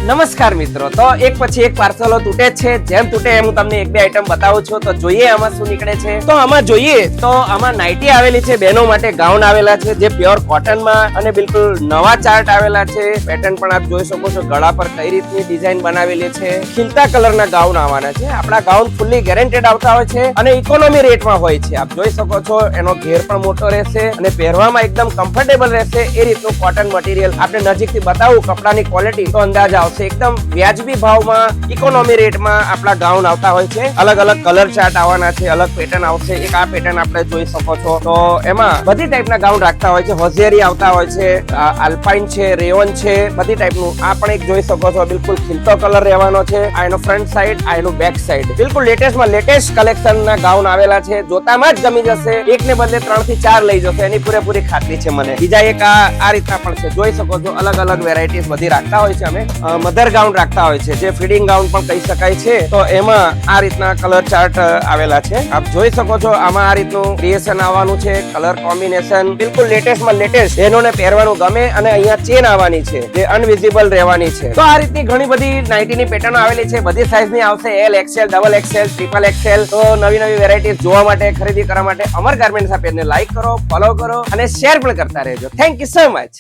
નમસ્કાર મિત્રો, તો એક પછી એક પાર્સલો તૂટે છે. જેમ તૂટે એમ હું તમને એક બે આઈટમ બતાવું છું. તો જોઈએ આમાં શું નીકળે છે. તો આમાં જોઈએ તો આમાં નાઇટી આવેલી છે, બહેનો માટે ગાઉન આવેલા છે જે પ્યોર કોટન માં અને બિલકુલ નવા ચાર્ટ આવેલા છે. પેટર્ન પણ આપ જોઈ શકો છો, ગળા પર કઈ રીતની ડિઝાઇન બનાવેલી છે. ખીલતા કલરના ગાઉન આવવાના છે. આપણા ગાઉન ફૂલ્લી ગેરંટેડ આવતા હોય છે અને ઇકોનોમી રેટમાં હોય છે. આપ જોઈ શકો છો, એનો ઘેર પણ મોટો રહેશે અને પહેરવામાં એકદમ કમ્ફર્ટેબલ રહેશે. એ રીતનું કોટન મટીરિયલ આપણે નજીકથી બતાવું કપડાની ક્વોલિટી તો અંદાજ આવશે. એકદમ વ્યાજબી ભાવમાં ઇકોનોમી રેટમાં આપણા ગાઉન આવતા હોય છે. અલગ અલગ કલર ચાર્ટ આવવાના છે, અલગ પેટર્ન આવશે. એક આ પેટર્ન આપણે જોઈ શકો છો. તો એમાં બધી ટાઈપના ગાઉન રાખતા હોય છે. હોઝિયરી આવતા હોય છે, આલ્પાઇન છે, રેયોન છે, બધી ટાઈપનું. આ પણ એક જોઈ શકો છો, બિલકુલ ખીલતો કલર રહેવાનો છે. આ એનો ફ્રન્ટ સાઈડ, આ એનું બેક સાઈડ. બિલકુલ લેટેસ્ટમાં લેટેસ્ટ કલેક્શનના ગાઉન આવેલા છે. જોતામાં જ ગમી જશે. એકને બદલે 3 થી 4 લઈ જશે, એની પૂરેપૂરી ખાતરી છે મને. બીજા એક આ રીતના પણ છે, જોઈ શકો છો. અલગ અલગ વેરાયટીઝ બધી રાખતા હોય છે. અમે મધર ગાઉન રાખતા હોય છે, જે ફીડિંગ ગાઉન પણ કહી શકાય છે. તો એમાં આ રીતના કલર ચાર્ટ આવેલા છે. આપ જોઈ શકો છો, આમાં આ રીતનું ક્રિએશન આવવાનું છે. કલર કોમ્બિનેશન બિલકુલ લેટેસ્ટમાં લેટેસ્ટ, બહેનોને પહેરવાનું ગમે. અને અહીંયા ચેન આવવાની છે જે અનવિઝિબલ રહેવાની છે. તો આ રીતની ઘણી બધી નાઇટીની પેટર્ન આવેલી છે. બધી સાઈઝની આવશે, L, XL, double XL, triple XL. તો નવી નવી વેરાયટીઝ જોવા માટે, ખરીદી કરવા માટે અમર ગાર્મેન્ટ્સ પેજને લાઈક કરો, ફોલો કરો અને શેર પણ કરતા રહેજો. Thank you so much.